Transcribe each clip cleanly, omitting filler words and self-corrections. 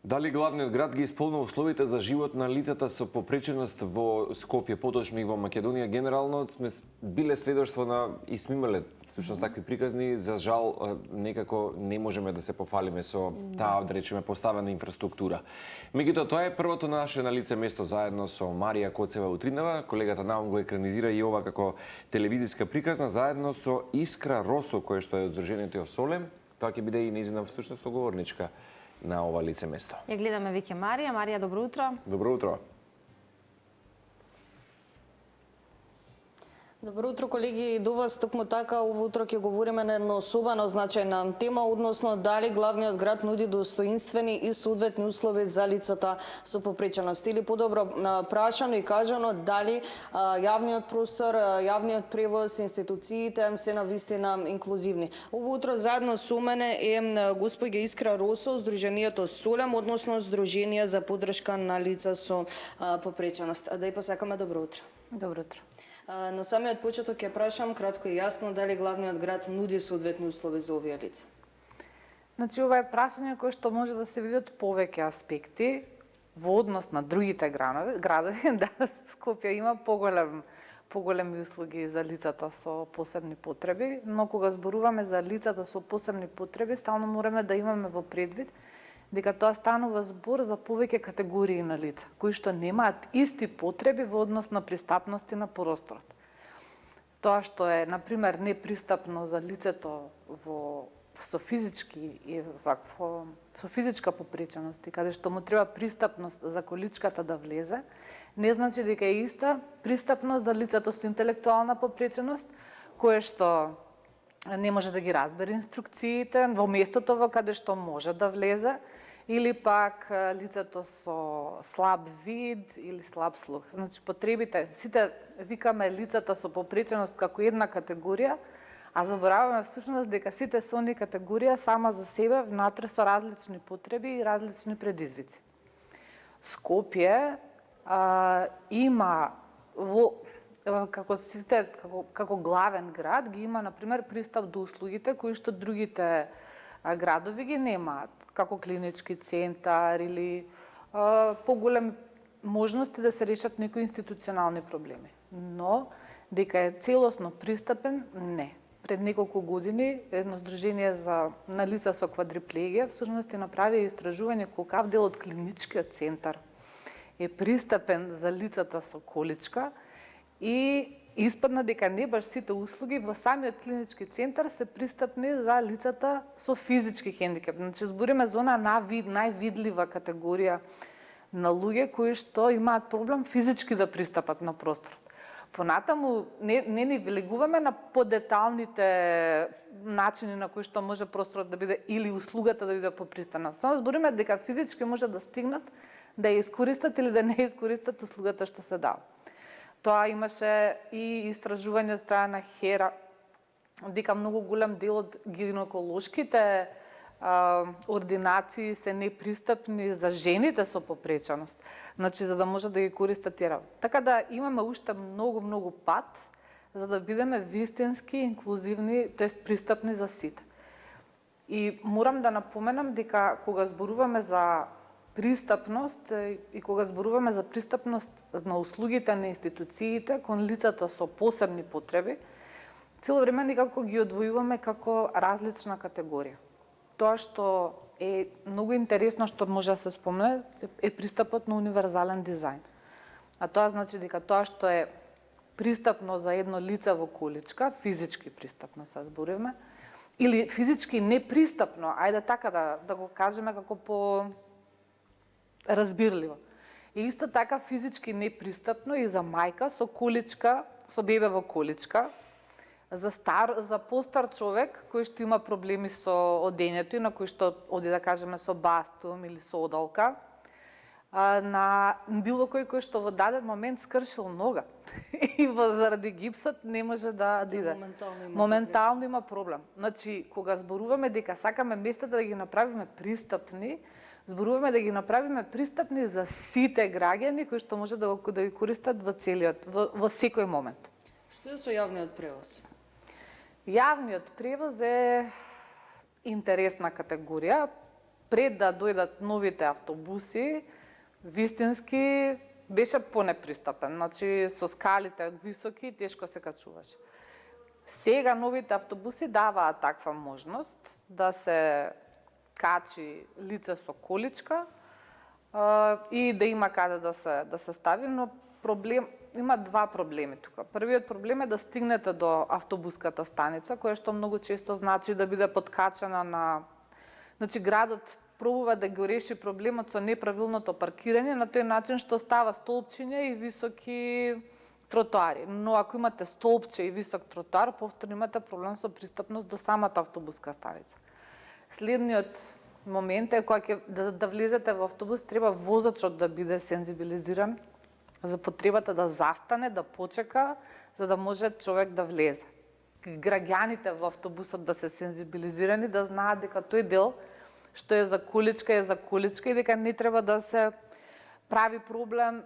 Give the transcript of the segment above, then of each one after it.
Дали главниот град ги исполнува условите за живот на лицата со попреченост во Скопје, поточно и во Македонија генерално? Сме биле сведоштво на и сме имале всушност такви приказни, за жал некако не можеме да се пофалиме со таа, да речеме, поставена инфраструктура. Меѓутоа, тоа е првото наше на лице место заедно со Марија Коцева Утринава. Колегата Наум го екранизира и ова како телевизиска приказна заедно со Искра Росо, кој што е од Здруженијето Солем. Тоа ќе биде и нејзина всушност соговорничка на ова лице место. Ја гледаме веќе Марија. Марија, добро утро. Добро утро. Добро утро, колеги, и до вас. Токму така, ово утро ќе говориме на една особено значајна тема, односно дали главниот град нуди достоинствени и соодветни услови за лицата со попреченост. Или подобро прашано и кажано, дали јавниот простор, јавниот превоз, институциите се навистина инклузивни. Ово утро заедно со мене е госпоѓа Искра Росо, Здруженијето Солем, односно Здружение за поддршка на лица со попреченост. Да и посакаме добро утро. Добро утро. На самиот почеток ќе прашам кратко и јасно дали главниот град нуди соодветни услови за овие лица. Значи, ова е прашање кое што може да се видат повеќе аспекти во однос на другите градови. Да, Скопје има поголеми услуги за лицата со посебни потреби, но кога зборуваме за лицата со посебни потреби, стално мораме да имаме во предвид дека тоа станува збор за повеќе категории на лица, кои што немаат исти потреби во однос на пристапности на просторот. Тоа што е, например, непристапно за лицето со физичка попреченост и каде што му треба пристапност за количката да влезе, не значи дека е иста пристапност за лицето со интелектуална попреченост, кое што не може да ги разбере инструкциите во местото во каде што може да влезе, или пак лицето со слаб вид или слаб слух. Значи, потребите, сите викаме лицата со попреченост како една категорија, а забораваме всушност дека сите се они категорија сама за себе внатре со различни потреби и различни предизвици. Скопје има како главен град ги има, например, пристап до услугите кои што другите градови ги немаат, како клинички центар или поголеми можности да се решат некои институционални проблеми. Но дека е целосно пристапен, не. Пред неколку години едно здружение на лица со квадриплегија всушност направи истражување колкав дел од клиничкиот центар е пристапен за лицата со количка и испадна дека не баш сите услуги во самиот клинички центар се пристапни за лицата со физички хендикеп. Значи, збориме за она највидлива категорија на луѓе кои што имаат проблем физички да пристапат на просторот. Понатаму не ни влегуваме на подеталните начини на кои што може просторот да биде или услугата да биде попристана. Само збориме дека физички може да стигнат да ја искористат или да не искористат услугата што се дава. Тоа имаше и истражување од страна на ХЕРА, дека многу голем дел од гинеколошките ординации се непристапни за жените со попреченост, значи за да може да ги користат тие. Така да имаме уште многу пат за да бидеме вистински инклузивни, тоест пристапни за сите. И морам да напоменам дека кога зборуваме за пристапност и кога зборуваме за пристапност на услугите на институциите кон лицата со посебни потреби, цело време некако ги одвојуваме како различна категорија. Тоа што е многу интересно што може да се спомне е пристапот на универзален дизајн. А тоа значи дека тоа што е пристапно за едно лице во количка, физички пристапно се зборивме, или физички непристапно, ајде така да го кажеме како по разбирливо. И исто така физички непристапно и за мајка со количка, со бебе во количка, за постар човек кој што има проблеми со одењето и на кој што оди да кажеме со бастум или со одалка, на било кој што во даден момент скршил нога и заради гипсот не може да иде. Моментално има проблем. Значи, кога зборуваме дека сакаме местата да ги направиме пристапни, зборуваме да ги направиме пристапни за сите граѓани кои што може да ги користат во секој момент. Што е со јавниот превоз? Јавниот превоз е интересна категорија. пред да дојдат новите автобуси, вистински беше понепристапен. Значи, со скалите високи, тешко се качуваше. Сега новите автобуси даваат таква можност да се качи лице со количка и да има каде да се стави, но има два проблеми тука. Првиот проблем е да стигнете до автобуската станица, која што многу често значи да биде подкачена на... Значи, градот пробува да го реши проблемот со неправилното паркирање на тој начин што става столпчиња и високи тротоари. Но ако имате столпче и висок тротоар, повторно имате проблем со пристапност до самата автобуска станица. Следниот момент е кога да влезете во автобус, треба возачот да биде сензибилизиран за потребата да застане, да почека, за да може човек да влезе. Граѓаните во автобусот да се сензибилизирани, да знаат дека тој дел што е за количка и дека не треба да се прави проблем.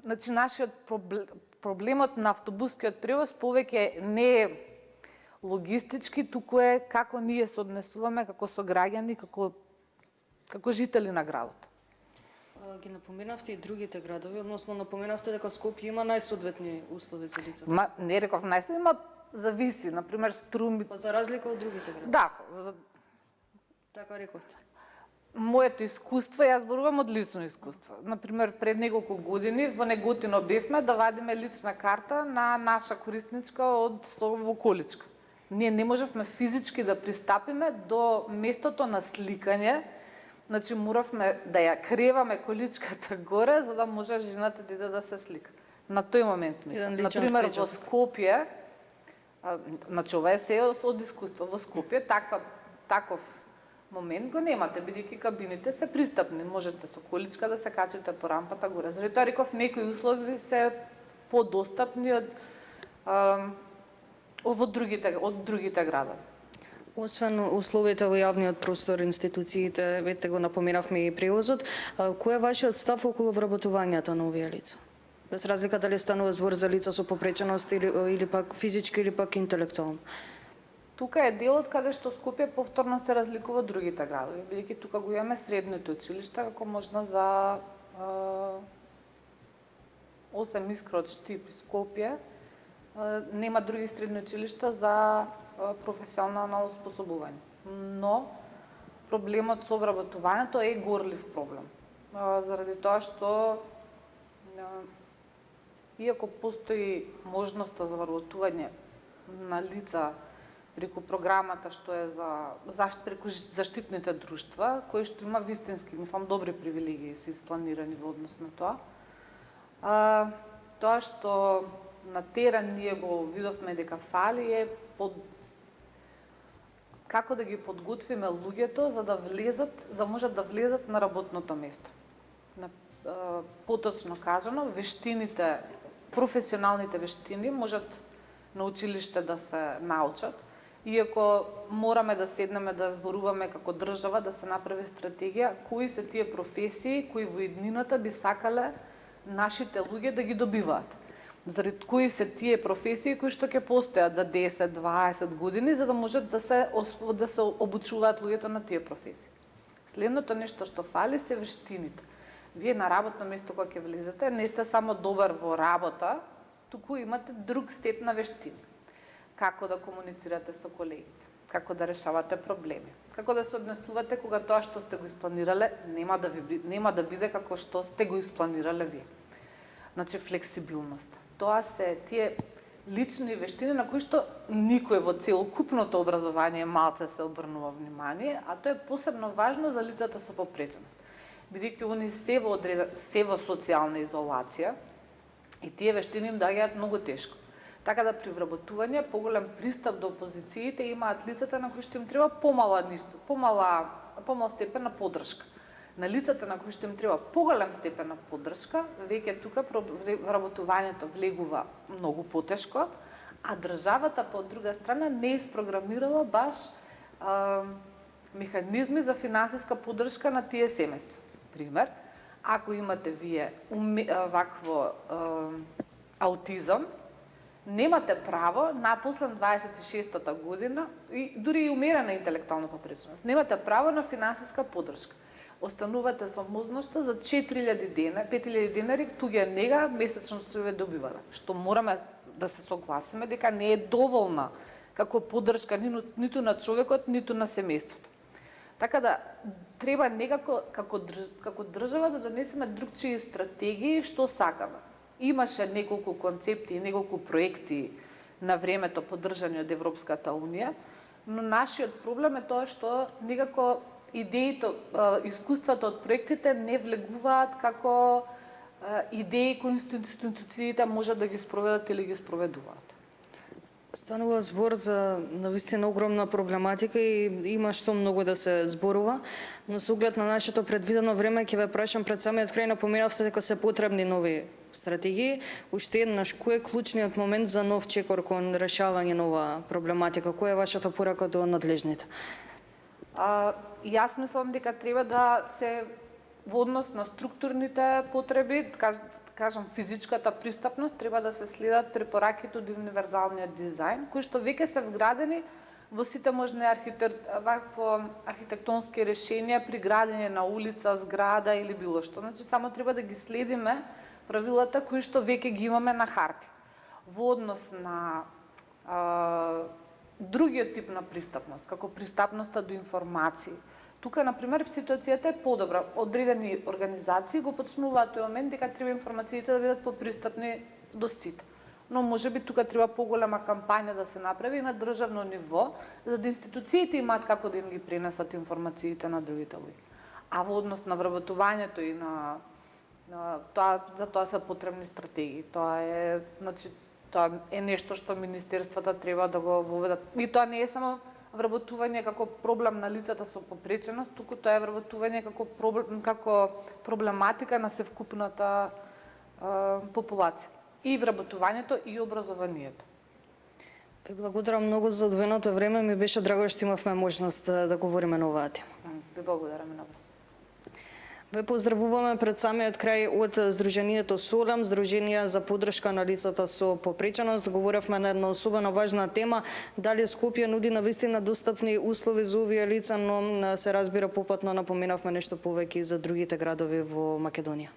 Значи, нашиот проблемот на автобускиот превоз повеќе не е логистички, туку е како ние се однесуваме како сограѓани, како жители на градот. Ги напоменавте и другите градови, односно напоменавте дека Скопје има најсоодветни услови за лицата. Не реков најсоодветни, има зависи, например Струми. За разлика од другите градови. Да, така рековте. Моето искуство, јас зборувам од лично искуство. Например, пред неколку години во Неготино бевме да вадиме лична карта на наша корисничка во количка. Ние не можевме физички да пристапиме до местото на сликање. Значи, моравме да ја креваме количката горе, за да може жената да се слика. На тој момент, мислам. Например, во Скопје, значи, ова е се од искуство, во Скопје таков момент го немате, бидејќи кабините се пристапни. Можете со количка да се качите по рампата горе. Заради тоа реков, некои услови се подостапни од другите градови. Освен условите во јавниот простор, институциите, вете го напоменавме и превозот, кој е вашиот став околу вработувањето на овие лица? Без разлика дали станува збор за лица со попреченост или пак физички или пак интелектуално. Тука е делот каде што Скопје повторно се разликува од другите градови, бидејќи тука го имаме средните училишта како можна за 8 искра од Штип и Скопје. Нема други средни училишта за професионално оспособување. Но проблемот со вработувањето е горлив проблем. Заради тоа што иако постои можноста за вработување на лица преку програмата што е преку заштитните друштва, кои што има вистински, мислам, добри привилегии се испланирани во однос на тоа. Тоа што на терен ние го видовме дека фали е како да ги подготвиме луѓето за да влезат, да можат да влезат на работното место. Поточно кажано, вештините, професионалните вештини можат на училиште да се научат. Иако мораме да седнеме да зборуваме како држава, да се направи стратегија, кои се тие професии кои во иднината би сакале нашите луѓе да ги добиваат. Заради кои се тие професии кои што ќе постојат за 10-20 години, за да можат да се обучуваат луѓето на тие професии. Следното нешто што фали се вештините. Вие на работно место кога ќе влезете, не сте само добар во работа, туку имате друг сет на вештини. Како да комуницирате со колегите, како да решавате проблеми, како да се однесувате кога тоа што сте го испланирале нема да биде како што сте го испланирале вие. Значи, флексибилноста. Тоа се тие лични вештини на кои што никој во целокупното образование малце се обрнува внимание, а тоа е посебно важно за лицата со попреченост. Бидејќи они се во социјална изолација и тие вештини им доаѓаат многу тешко. Така да при вработување поголем пристап до позициите имаат лицата на кои што им треба помал степен на поддршка. На лицата на кои што им треба поголем степен на поддршка, веќе тука вработувањето влегува многу потешко, а државата по друга страна не е isprogramирала баш механизми за финансиска поддршка на тие семејства. Пример, ако имате вие вакво аутизам, немате право напослен 26-та година и дури и умерена интелектуална попреченост, немате право на финансиска поддршка. Останувате со можноста за 4000 денари, 5000 денари туѓа нега месечно што ве добивала. Што мораме да се согласиме дека не е доволна како поддршка ниту на човекот, ниту на семејството. Така да треба некако како држава да донесеме другчии стратегии што сакаме. Имаше неколку концепти и неколку проекти на времето поддржани од Европската Унија, но нашиот проблем е тоа што некако идеите, искуството од проектите не влегуваат како идеи кои институциите можат да ги спроведат или ги спроведуваат. Станува збор за навистина огромна проблематика и има што многу да се зборува, но со оглед на нашето предвидено време ќе ве прашам пред самиот крај, напоменавте дека се потребни нови стратегии. Уште еднаш, кој е клучниот момент за нов чекор кон решавање на оваа проблематика? Која е вашата порака до надлежните? Јас мислам дека треба да се во однос на структурните потреби, кажам физичката пристапност, треба да се следат препораките од универзалниот дизајн, кои што веќе се вградени во сите можни архитектонски решенија при градење на улица, зграда или било што. Значи, само треба да ги следиме правилата кои што веќе ги имаме на харти. Во однос на другиот тип на пристапност, како пристапноста до информации. Тука, например, ситуацијата е подобра. Одредени организации го почнуваат тој момент дека треба информациите да бидат попристапни до сите. Но можеби тука треба поголема кампања да се направи на државно ниво, за да институциите имаат како да им ги пренесат информациите на другите луѓе. А во однос на вработувањето и на за тоа се потребни стратегии. Тоа е нешто што министерствата треба да го воведат. И тоа не е само вработување како проблем на лицата со попреченост, туку тоа е вработување како проблематика на севкупната популација. И вработувањето и образованието. Ви благодарам многу за одвоеното време, ми беше драго што имавме можност да говориме на оваа тема. Ви благодарам на вас. Ве поздравуваме пред самиот крај од Сдруженијето Солем, Сдруженија за поддршка на лицата со попреченост. Говоревме на една особено важна тема, дали Скопје нуди навистина достапни услови за овие лица, но се разбира попатно напоменавме нешто повеќе и за другите градови во Македонија.